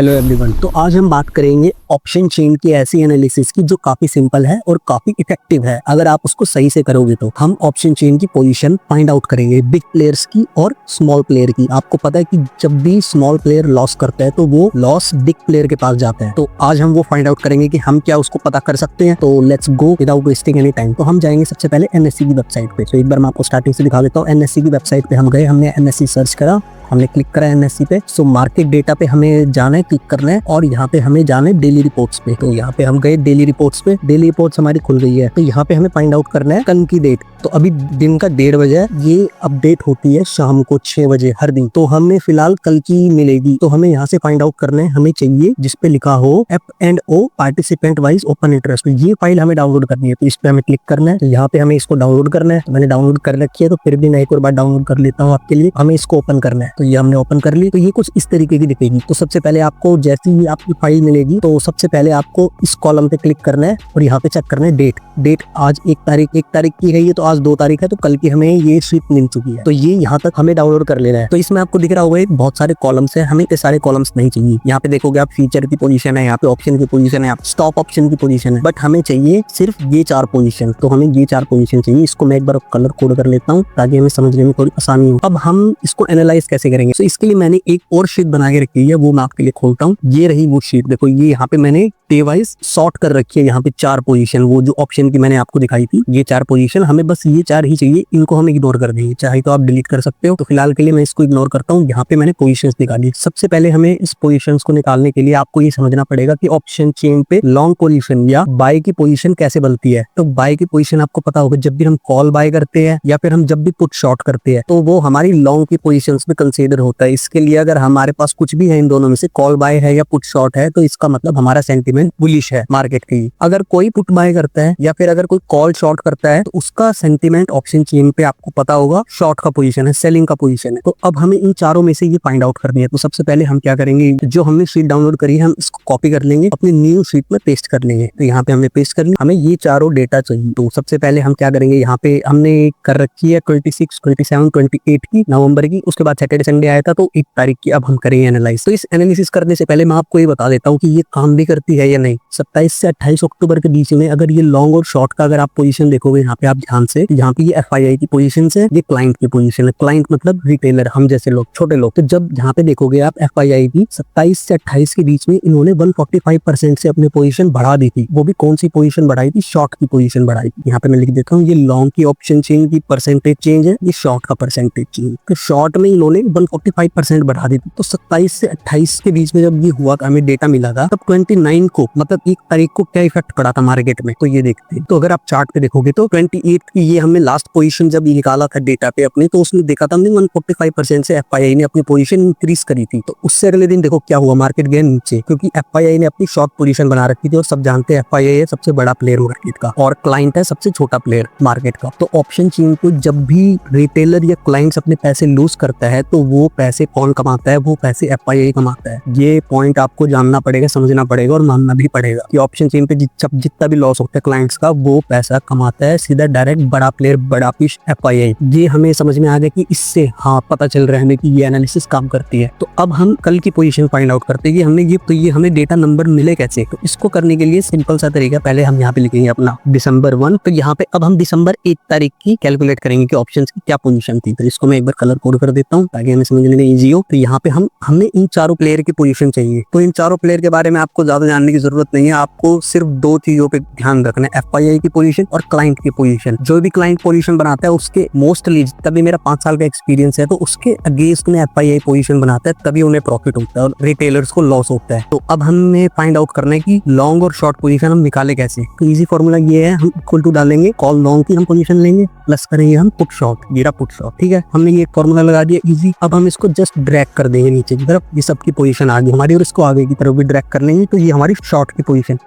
Hello everyone. तो आज हम बात करेंगे ऑप्शन चेन की ऐसी एनालिसिस की जो काफी सिंपल है और काफी इफेक्टिव है। अगर आप उसको सही से करोगे तो हम ऑप्शन चेन की पोजीशन फाइंड आउट करेंगे, बिग प्लेयर्स की और स्मॉल प्लेयर की। आपको पता है कि जब भी स्मॉल प्लेयर लॉस करता है तो वो लॉस बिग प्लेयर के पास जाता है। तो आज हम वो फाइंड आउट करेंगे कि हम क्या उसको पता कर सकते हैं। तो let's go without wasting any time. तो हम जाएंगे सबसे पहले एनएससी की वेबसाइट पे। तो एक बार मैं आपको स्टार्टिंग से दिखा देता हूँ। एनएससी की वेबसाइट पे हम गए, हमने एनएससी सर्च करा, हमने क्लिक करा एनएससी पे। सो मार्केट डेटा पे हमें जाना है, क्लिक करना है और यहाँ पे हमें जाना है डेली रिपोर्ट्स पे। तो यहाँ पे हम गए डेली रिपोर्ट्स पे, डेली रिपोर्ट्स हमारी खुल गई है। तो यहाँ पे हमें फाइंड आउट करना है कल की डेट। तो अभी दिन का 1:30 बजे है, ये अपडेट होती है शाम को 6 बजे हर दिन। तो हमें फिलहाल कल की मिलेगी। तो हमें यहाँ से फाइंड आउट करना है, हमें चाहिए जिसपे लिखा हो F&O participant wise open interest. तो ये फाइल हमें डाउनलोड करनी है, तो इस पे हमें क्लिक करना है। तो यहाँ पे हमें इसको डाउनलोड करना है। मैंने डाउनलोड कर रखी है, तो फिर भी मैं एक और बार डाउनलोड कर लेता हूँ आपके लिए। हमें इसको ओपन करना है। तो ये हमने ओपन कर ली। तो ये कुछ इस तरीके की दिखेगी। तो सबसे पहले आपको जैसे ही आपकी फाइल मिलेगी तो सबसे पहले आपको इस कॉलम पे क्लिक करना है और यहाँ पे चेक करना है डेट। आज 1 तारीख की है ये, तो आज 2 तारीख है, तो कल की हमें ये शीट मिल चुकी है। तो ये यहाँ तक हमें डाउनलोड कर लेना है। तो इसमें आपको दिख रहा होगा बहुत सारे कॉलम्स है, हमें इतने सारे कॉलम्स नहीं चाहिए। यहाँ पे देखोगे आप फीचर की पोजीशन है, यहाँ पे ऑप्शन की पोजीशन है, स्टॉप ऑप्शन की पोजीशन है, बट हमें चाहिए सिर्फ ये 4 पोजीशन। तो हमें ये 4 पोजीशन चाहिए। इसको मैं एक बार कलर कोड कर लेता हूँ ताकि हमें समझने में थोड़ी आसानी हो। अब हम इसको एनालाइज कैसे करेंगे, तो इसके लिए मैंने एक और शीट बना के रखी है, वो मैं आपके लिए खोलता हूँ। ये रही वो शीट। देखो ये यहाँ पे मैंने डे वाइज सॉर्ट कर रखी है। यहाँ पे 4 पोजीशन, वो जो ऑप्शन की मैंने आपको दिखाई थी, ये 4 पोजीशन, हमें बस ये 4 ही चाहिए। इनको हम इग्नोर कर देंगे, चाहे तो आप डिलीट कर सकते हो। तो फिलहाल के लिए मैं इसको इग्नोर करता हूँ। यहाँ पे मैंने पोजीशंस निकाली। सबसे पहले हमें इस पोजीशंस को निकालने के लिए आपको ये समझना पड़ेगा कि ऑप्शन चेन पे लॉन्ग पोजीशन या बाय की पोजीशन कैसे बनती है। तो बाय की पोजीशन आपको पता होगा, जब भी हम कॉल बाय करते हैं या फिर हम जब भी पुट शॉर्ट करते हैं तो वो हमारी लॉन्ग की पोजीशंस में कंसीडर होता है। इसके लिए अगर हमारे पास कुछ भी है, इन दोनों में से कॉल बाय है या पुट शॉर्ट है, तो इसका मतलब हमारा सेंटीमेंट बुलिश है मार्केट की। अगर कोई पुट बाय करता है या फिर अगर कोई कॉल शॉर्ट करता है तो उसका सेंटीमेंट ऑप्शन चेन पे आपको पता होगा शॉर्ट का पोजीशन है, सेलिंग का पोजीशन है। तो अब हमें इन चारों में से ये फाइंड आउट करनी है। तो सबसे पहले हम क्या करेंगे, जो हमने शीट डाउनलोड करी है हम इसको कॉपी कर लेंगे, अपनी न्यू शीट में पेस्ट कर लेंगे। तो यहाँ पे हमने पेस्ट कर लिया। हमें ये चारों डेटा चाहिए। तो सबसे पहले हम क्या करेंगे, यहाँ पे हमने कर रखी है 26, 27, 28 की नवंबर की। उसके बाद सैटरडे संडे आया था, तो 1 तारीख की अब हम करेंगे एनालाइज। तो इस एनालिसिस करने से पहले मैं आपको ये बता देता हूँ कि ये काम भी करती है या नहीं। 27 से 28 अक्टूबर के बीच में अगर ये लॉन्ग और शॉर्ट का अगर आप पोजीशन देखोगे, यहाँ पे आप ध्यान से, यहाँ पे ये FII की पोजीशन है, ये क्लाइंट की पोजीशन है। क्लाइंट मतलब रिटेलर, हम जैसे लोग, छोटे लोग। तो जब यहाँ पे देखोगे आप FII की 27 से 28 के बीच में इन्होंने 145% से अपनी पोजीशन बढ़ा दी थी। वो भी कौन सी पोजीशन बढ़ाई थी, शॉर्ट की पोजीशन बढ़ाई थी। यहाँ पे मैं लिख देता हूँ, ये लॉन्ग की ऑप्शन चेन की परसेंटेज चेंज है, ये शॉर्ट का परसेंटेज चेंज। तो शॉर्ट में इन्होंने 145% बढ़ा दी थी। तो 27 से 28 के बीच में जब ये हुआ, हमें डेटा मिला था, तब 29 को मतलब 1 तारीख को क्या इफेक्ट पड़ा था मार्केट में, तो ये देखते हैं। तो अगर आप चार्ट पे देखोगे तो 28 की ये हमने लास्ट पोजीशन जब ये निकाला था डेटा पे अपने, तो उसमें देखा था हमने 145% से FII ने अपनी पोजीशन इंक्रीज करी थी। तो उससे अगले दिन देखो क्या हुआ, मार्केट गया नीचे, क्योंकि FII ने अपनी शॉर्ट पोजीशन बना रखी थी। और सब जानते हैं FII है सबसे बड़ा प्लेयर मार्केट का और क्लाइंट है सबसे छोटा प्लेयर मार्केट का। तो ऑप्शन चेन को जब भी रिटेलर या क्लाइंट्स अपने पैसे लूज करता है तो वो पैसे कौन कमाता है, वो पैसे FII कमाता है। ये पॉइंट आपको जानना पड़ेगा, समझना पड़ेगा और मानना भी पड़ेगा कि ऑप्शन चेन पे जितना भी लॉस होता है क्लाइंट्स का, वो पैसा कमाता है सीधा डायरेक्ट बड़ा प्लेयर, बड़ा फिश FII। ये हमें समझ में आ गया कि इससे हाँ पता चल रहा है कि ये एनालिसिस काम करती है। तो अब हम कल की पोजीशन फाइंड आउट करते हैं कि हमने ये हमें डेटा नंबर मिले कैसे। तो इसको करने के लिए सिंपल सा तरीका, पहले हम यहाँ पे लिखेंगे अपना December 1। तो यहाँ पे अब हम December 1 तारीख की कैलकुलेट करेंगे कि ऑप्शंस की क्या पोजीशन थी। तो इसको मैं एक बार कलर कोड कर देता हूँ ताकि हमें समझने में इजी हो। तो यहाँ पे हमने इन चारों प्लेयर की पोजीशन चाहिए। तो इन चारों प्लेयर के बारे में आपको ज्यादा जानने की जरूरत नहीं है, आपको सिर्फ 2 चीजों पे ध्यान रखना है, FII की पोजीशन और क्लाइंट की पोजीशन। जो भी क्लाइंट पोजीशन बनाता है उसके मोस्टली, तभी मेरा 5 साल का एक्सपीरियंस है, तो उसके अगेंस्ट में FII पोजीशन बनाता है, तभी उन्हें प्रॉफिट होता है और रिटेलर्स को लॉस होता है। तो अब हमें फाइंड आउट करना है कि लॉन्ग और शॉर्ट पोजीशन हम निकाले कैसे। तो इजी फॉर्मूला ये है, हम इक्वल टू डालेंगे, कॉल लॉन्ग की हम पोजीशन लेंगे, प्लस करेंगे हम पुट शॉर्ट, गिरा पुट शॉर्ट। ठीक है, हमने ये फॉर्मूला लगा दिया इजी। अब हम इसको जस्ट ड्रैग कर देंगे नीचे की तरफ, ये सबकी पोजीशन आ गई हमारी, और इसको आगे की तरफ भी ड्रैग कर लेंगे। तो ये हमारी शॉर्ट की पोजीशन,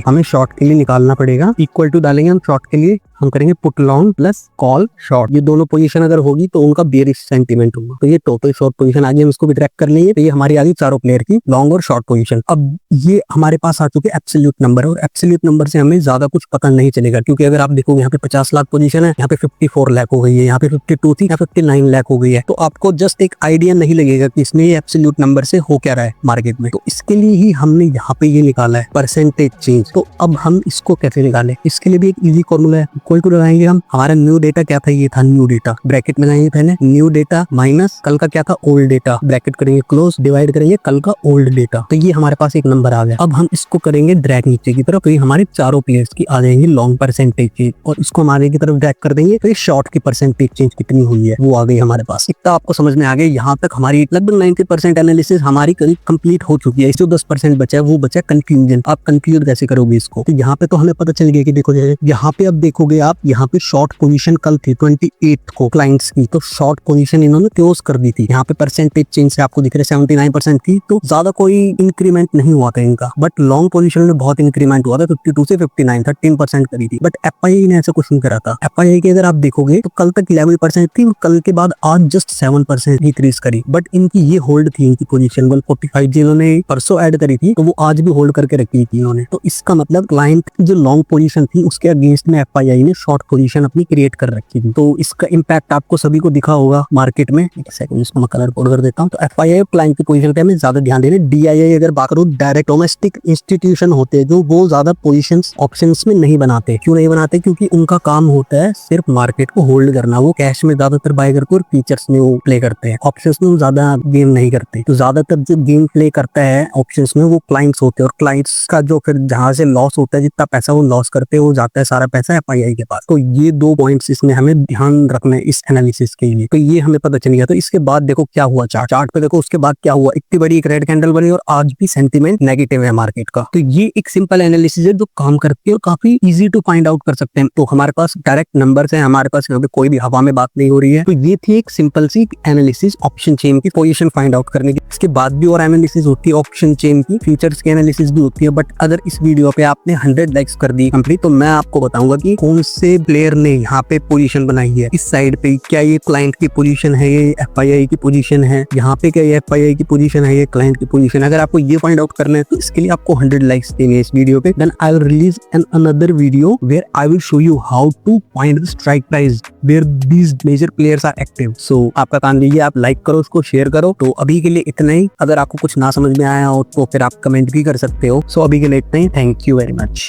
हमें शॉर्ट के लिए निकालना पड़ेगा। इक्वल टू डालेंगे हम शॉर्ट के लिए, हम करेंगे put long plus call short. ये दोनों पोजीशन अगर होगी तो उनका बेरिश सेंटीमेंट होगा। तो ये टोटल शॉर्ट पोजीशन आगे हम इसको भी ट्रैक कर लेंगे। तो ये हमारी आगे चारों प्लेयर की लॉन्ग और शॉर्ट पोजीशन। अब ये हमारे पास आ चुके एब्सोल्यूट नंबर, और एब्सोल्यूट नंबर से हमें ज्यादा कुछ पता नहीं चलेगा, क्योंकि अगर आप देखोगे यहाँ पे 50 लाख पोजीशन है, यहाँ पे 54 लाख हो गई है, यहाँ पे 52 थी, यहाँ 59 लाख हो गई है। तो आपको जस्ट एक आइडिया नहीं लगेगा कि इसमें ये एब्सोल्यूट नंबर से हो क्या रहा है मार्केट में। तो इसके लिए ही हमने यहाँ पे ये निकाला है परसेंटेज चेंज। तो अब हम इसको कैसे निकालें, इसके लिए भी एक इजी फॉर्मूला है। कोई को लगाएंगे हम, हमारा न्यू डेटा क्या था, ये था न्यू डेटा, ब्रैकेट में लगाएंगे पहले न्यू डेटा माइनस कल का क्या था ओल्ड डेटा, ब्रैकेट करेंगे क्लोज, डिवाइड करेंगे कल का ओल्ड डेटा। तो ये हमारे पास एक नंबर आ गया। अब हम इसको करेंगे ड्रैग नीचे की तरफ, तो ये हमारे चारों प्लेयर्स की आ जाएंगी लॉन्ग परसेंटेज चेंज, और इसको हम आगे की तरफ ड्रैग कर देंगे। तो ये शॉर्ट की परसेंटेज चेंज कितनी हुई है वो आ गई हमारे पास। इतना आपको समझ में आ गया। यहाँ तक हमारी लगभग 90% एनालिसिस हमारी कंप्लीट हो चुकी है। जो 10% बचा है वो बचा कंफ्यूजन। आप कंफ्यूज कैसे करोगे इसको। तो यहाँ पे तो हमें पता चल गया कि देखो यहाँ पे अब देखोगे आप, यहाँ पे शॉर्ट पोजीशन कल थी 28 को क्लाइंट्स की, तो शॉर्ट पोजीशन इन्होंने क्लोज कर दी थी। यहाँ पे परसेंटेज चेंज से आपको दिख रहा है 79% थी, तो ज्यादा कोई इंक्रीमेंट नहीं हुआ था इनका। बट लॉन्ग पोजीशन में बहुत इंक्रीमेंट हुआ था, 52 से 59, 13% करी थी। बट एफआईआई ने ऐसा कुछ नहीं करा था। एफआईआई के अगर आप देखोगे तो कल तक 11% थी, कल के बाद आज जस्ट 7% इंक्रीज करी। बट इनकी ये होल्ड थी, इनकी पोजीशन 145 जिन्होंने परसों ऐड करी थी, तो वो आज भी होल्ड करके रखी थी इन्होंने। तो इसका मतलब क्लाइंट की जो लॉन्ग पोजीशन थी उसके अगेंस्ट में एफआईआई ने शॉर्ट पोजीशन अपनी क्रिएट कर रखी थी। तो इसका इंपैक्ट आपको सभी को दिखा होगा मार्केट में। एक सेकंड, इसको मैं कलर कोड कर देता हूं। तो एफआईआई क्लाइंट की पोजीशन पे हमें ज्यादा ध्यान देना। डीआईआई अगर बात करूं, डायरेक्ट डोमेस्टिक इंस्टीट्यूशन होते हैं जो वो ज्यादा पोजीशंस ऑप्शंस में नहीं बनाते। क्यों नहीं बनाते? क्योंकि उनका काम होता है सिर्फ मार्केट को होल्ड करना। वो कैश में ज्यादातर बाय करके और फीचर्स में वो प्ले करते हैं, ऑप्शंस में वो ज्यादा गेम नहीं करते। तो ज्यादातर जो गेम प्ले करता है ऑप्शंस में वो क्लाइंट्स होते हैं, और क्लाइंट्स का जो फिर जहां से लॉस होता है, जितना पैसा वो लॉस करते हैं वो जाता है सारा पैसा एफआईआई के पास। तो ये 2 पॉइंट्स इसमें हमें ध्यान रखना है इस एनालिसिस के लिए। तो ये हमें पता चल गया। तो इसके बाद देखो क्या हुआ, चार्ट पे देखो उसके बाद क्या हुआ। इतनी बड़ी एक रेड कैंडल बनी और आज भी सेंटीमेंट नेगेटिव है मार्केट का। तो ये एक सिंपल एनालिसिस है जो काम करती है और काफी इजी टू फाइंड आउट कर सकते हैं। तो हमारे पास डायरेक्ट नंबर्स है, हमारे पास यहाँ पे कोई भी हवा में बात नहीं हो रही है। तो ये थी एक simple C analysis option chain की पोजीशन फाइंड आउट करने की। इसके बाद भी और एनालिसिस होती है ऑप्शन चेन की, फ्यूचर्स की एनालिसिस भी होती है। बट अगर इस वीडियो पे आपने 100 लाइक्स कर दी कंप्लीट, तो मैं आपको बताऊंगा कि कौन से प्लेयर ने यहाँ पे पोजीशन बनाई है इस साइड पे। क्या ये क्लाइंट की पोजीशन है, ये एफआईआई की पोजीशन है, यहाँ पे क्या ये एफआईआई की पोजीशन है, ये क्लाइंट की पोजीशन है। अगर आपको ये फाइंड आउट करना है तो इसके लिए आपको 100 लाइक्स देंगे इस वीडियो पे। Then I will release an another video where I will show you how to find the strike price where these major players are active. So आपका काम लीजिए, आप लाइक करो, उसको शेयर करो। तो अभी के लिए इतना ही। अगर आपको कुछ ना समझ में आया हो तो फिर आप कमेंट भी कर सकते हो। सो अभी के लिए इतना ही। Thank you very much.